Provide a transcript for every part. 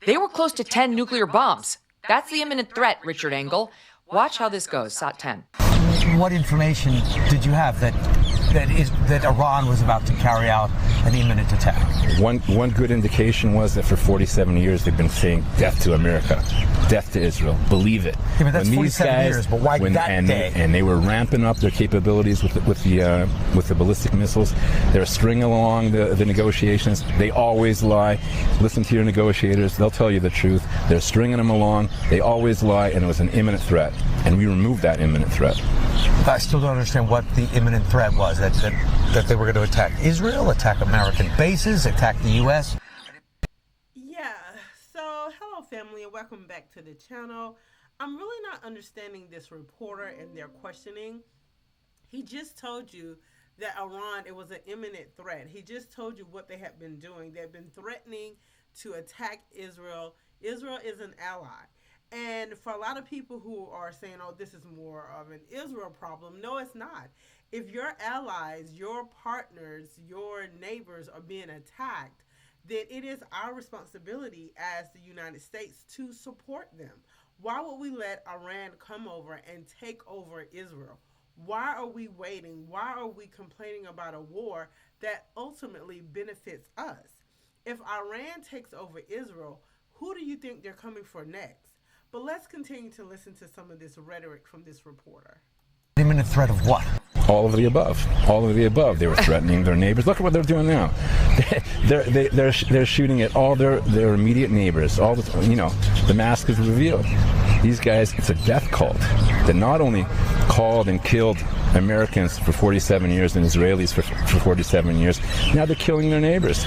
they were close to 10 nuclear bombs. That's the imminent threat, Richard Engel. Watch how this goes. SOT 10. What information did you have that Iran was about to carry out an imminent attack? One good indication was that for 47 years they've been saying death to America, death to Israel. Believe it. Yeah, but that's 47 years. But why that day? And they were ramping up their capabilities with the ballistic missiles. They're stringing along the negotiations. They always lie. Listen to your negotiators; they'll tell you the truth. They're stringing them along. They always lie, and it was an imminent threat. And we removed that imminent threat. I still don't understand what the imminent threat was, that they were going to attack Israel, attack American bases, attack the U.S. Yeah, so hello family and welcome back to the channel. I'm really not understanding this reporter and their questioning. He just told you that Iran, it was an imminent threat. He just told you what they have been doing. They've been threatening to attack Israel. Israel is an ally. And for a lot of people who are saying, oh, this is more of an Israel problem, no, it's not. If your allies, your partners, your neighbors are being attacked, then it is our responsibility as the United States to support them. Why would we let Iran come over and take over Israel? Why are we waiting? Why are we complaining about a war that ultimately benefits us? If Iran takes over Israel, who do you think they're coming for next? But let's continue to listen to some of this rhetoric from this reporter. Imminent threat of what? All of the above. All of the above. They were threatening their neighbors. Look at what they're doing now. They're shooting at all their immediate neighbors. All the mask is revealed. These guys, it's a death cult that not only called and killed Americans for 47 years and Israelis for 47 years, now they're killing their neighbors.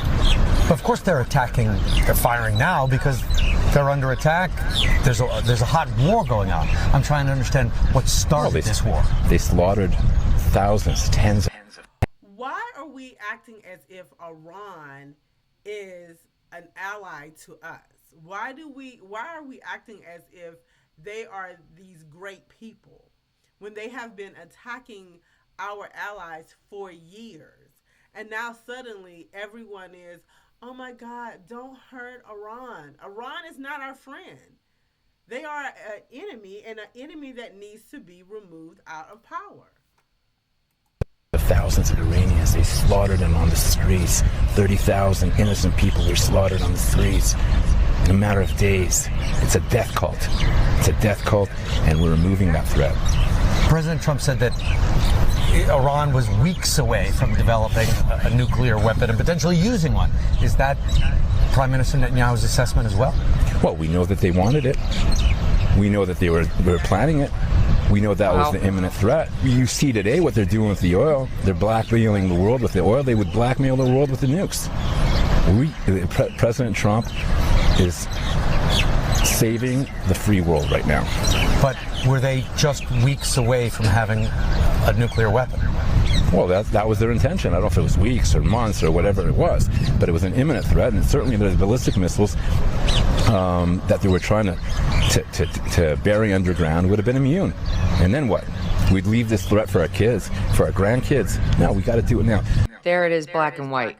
Of course they're firing now because they're under attack. There's a hot war going on. I'm trying to understand what started this war. They slaughtered thousands, tens of. Why are we acting as if Iran is an ally to us? Why are we acting as if they are these great people when they have been attacking our allies for years? And now suddenly everyone is, oh my God, don't hurt Iran. Iran is not our friend. They are an enemy, and an enemy that needs to be removed out of power. The thousands of Iranians, they slaughtered them on the streets. 30,000 innocent people were slaughtered on the streets in a matter of days. It's a death cult. It's a death cult, and we're removing that threat. President Trump said that Iran was weeks away from developing a nuclear weapon and potentially using one. Is that Prime Minister Netanyahu's assessment as well? Well, we know that they wanted it. We know that they were planning it. We know that was the imminent threat. You see today what they're doing with the oil. They're blackmailing the world with the oil. They would blackmail the world with the nukes. President Trump is saving the free world right now. But were they just weeks away from having a nuclear weapon? Well, that was their intention. I don't know if it was weeks or months or whatever it was, but it was an imminent threat, and certainly there's ballistic missiles that they were trying to bury underground would have been immune. And then what? We'd leave this threat for our kids, for our grandkids. No, we got to do it now. There it is, black and white.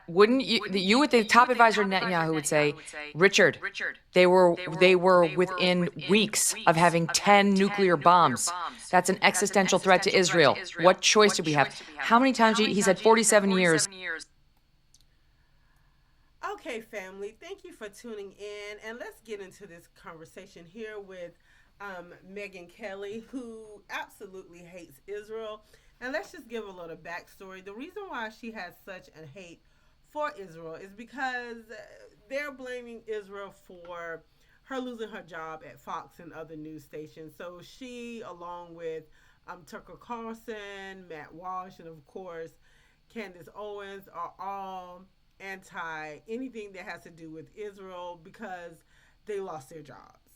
Wouldn't you with the top advisor Netanyahu would say, Richard, they were within weeks of having 10 nuclear bombs. That's an existential threat to Israel. What choice do we have? How many times he said 47 years? Okay, family, thank you for tuning in, and let's get into this conversation here with Megyn Kelly, who absolutely hates Israel. And let's just give a little backstory. The reason why she has such a hate for Israel is because they're blaming Israel for her losing her job at Fox and other news stations. So she, along with Tucker Carlson, Matt Walsh, and of course Candace Owens, are all anti anything that has to do with Israel because they lost their jobs.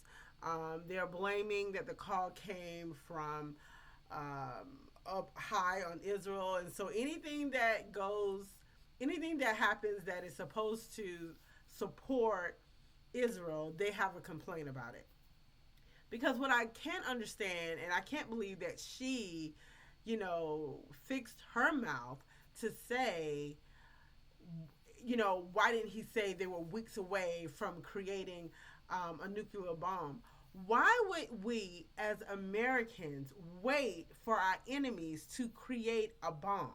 They're blaming that the call came from up high on Israel, and so anything that happens that is supposed to support Israel, they have a complaint about it. Because what I can't understand, and I can't believe that she, fixed her mouth to say, why didn't he say they were weeks away from creating a nuclear bomb? Why would we as Americans wait for our enemies to create a bomb?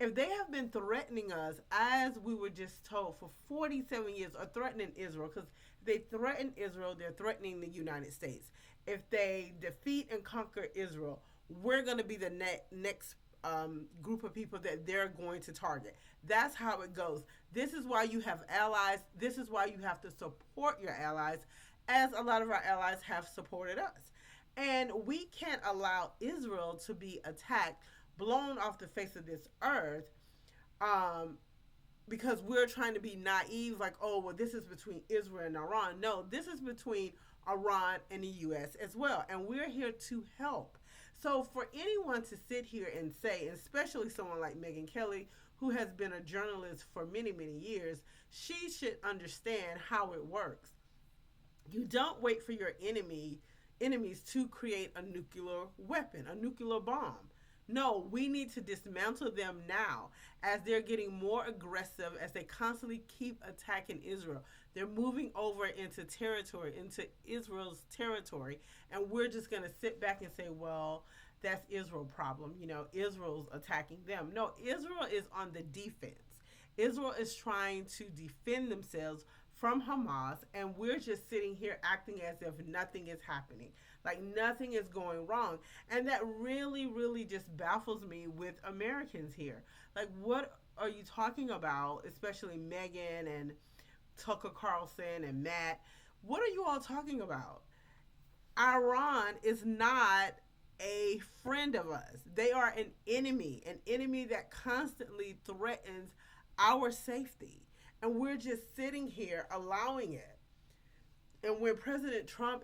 If they have been threatening us, as we were just told, for 47 years, or threatening Israel, because they threaten Israel, they're threatening the United States. If they defeat and conquer Israel, we're going to be the next group of people that they're going to target. That's how it goes. This is why you have allies. This is why you have to support your allies, as a lot of our allies have supported us. And we can't allow Israel to be attacked, blown off the face of this earth, because we're trying to be naive, like, oh, well, this is between Israel and Iran. No, this is between Iran and the U.S. as well, and we're here to help. So for anyone to sit here and say, especially someone like Megyn Kelly, who has been a journalist for many, many years, she should understand how it works. You don't wait for your enemies to create a nuclear weapon, a nuclear bomb. No, we need to dismantle them now, as they're getting more aggressive, as they constantly keep attacking Israel. They're moving over into Israel's territory, and we're just going to sit back and say, well, that's Israel's problem. Israel's attacking them. No, Israel is on the defense. Israel is trying to defend themselves from Hamas, and we're just sitting here acting as if nothing is happening, like nothing is going wrong. And that really, really just baffles me with Americans here. Like, what are you talking about, especially Megyn and Tucker Carlson and Matt? What are you all talking about? Iran is not a friend of us. They are an enemy that constantly threatens our safety. And we're just sitting here allowing it. And when President Trump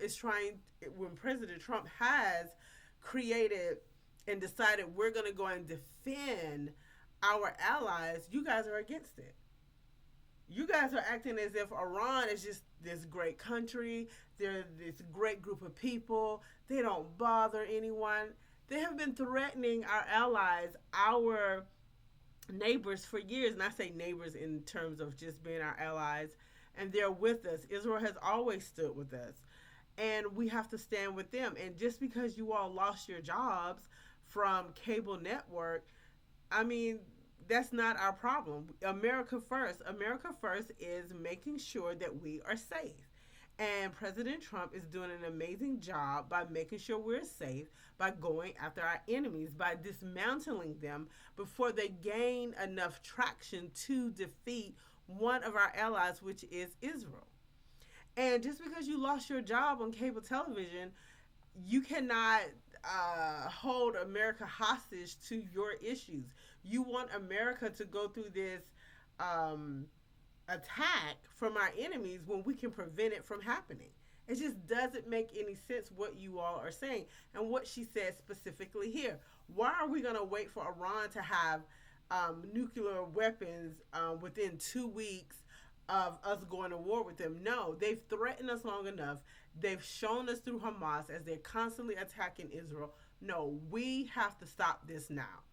has created and decided we're going to go and defend our allies, you guys are against it. You guys are acting as if Iran is just this great country. They're this great group of people. They don't bother anyone. They have been threatening our allies, our neighbors, for years. And I say neighbors in terms of just being our allies. And they're with us. Israel has always stood with us. And we have to stand with them. And just because you all lost your jobs from cable network, I mean, that's not our problem. America first. America first is making sure that we are safe. And President Trump is doing an amazing job by making sure we're safe, by going after our enemies, by dismantling them before they gain enough traction to defeat one of our allies, which is Israel. And just because you lost your job on cable television, you cannot hold America hostage to your issues. You want America to go through this attack from our enemies when we can prevent it from happening. It just doesn't make any sense what you all are saying, and what she said specifically here. Why are we going to wait for Iran to have nuclear weapons within 2 weeks of us going to war with them? No, they've threatened us long enough. They've shown us through Hamas as they're constantly attacking Israel. No, we have to stop this now.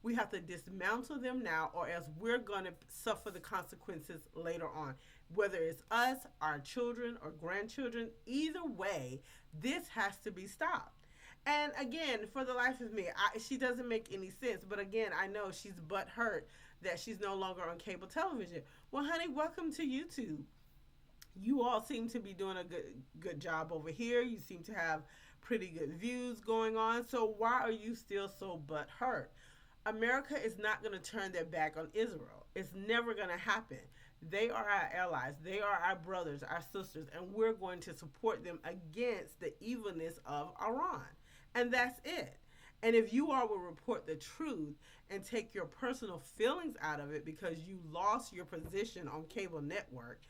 We have to dismantle them now, or else we're going to suffer the consequences later on. Whether it's us, our children, or grandchildren, either way, this has to be stopped. And again, for the life of me, she doesn't make any sense. But again, I know she's butthurt that she's no longer on cable television. Well, honey, welcome to YouTube. You all seem to be doing a good job over here. You seem to have pretty good views going on. So why are you still so butthurt? America is not going to turn their back on Israel. It's never going to happen. They are our allies. They are our brothers, our sisters, and we're going to support them against the evilness of Iran. And that's it. And if you all will report the truth and take your personal feelings out of it because you lost your position on cable network,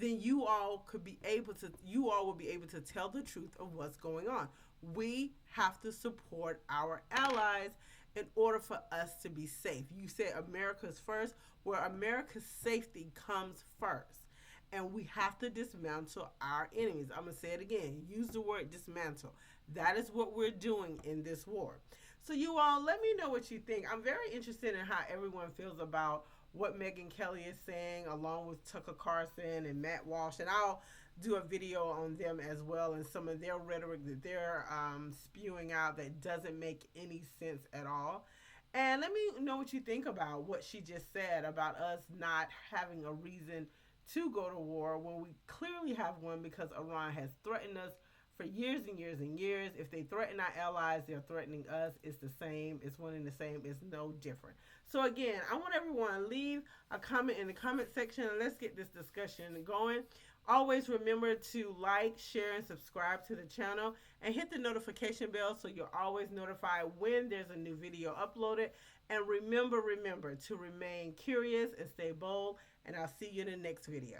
then you all will be able to tell the truth of what's going on. We have to support our allies in order for us to be safe. You said America's first, where America's safety comes first. And we have to dismantle our enemies. I'm going to say it again. Use the word dismantle. That is what we're doing in this war. So you all, let me know what you think. I'm very interested in how everyone feels about what Megyn Kelly is saying, along with Tucker Carlson and Matt Walsh, and I'll do a video on them as well, and some of their rhetoric that they're spewing out that doesn't make any sense at all. And let me know what you think about what she just said about us not having a reason to go to war when we clearly have one, because Iran has threatened us for years and years and years. If they threaten our allies, they're threatening us. It's the same. It's one and the same. It's no different. So again, I want everyone to leave a comment in the comment section and let's get this discussion going. Always remember to like, share, and subscribe to the channel and hit the notification bell so you're always notified when there's a new video uploaded. And remember to remain curious and stay bold, and I'll see you in the next video.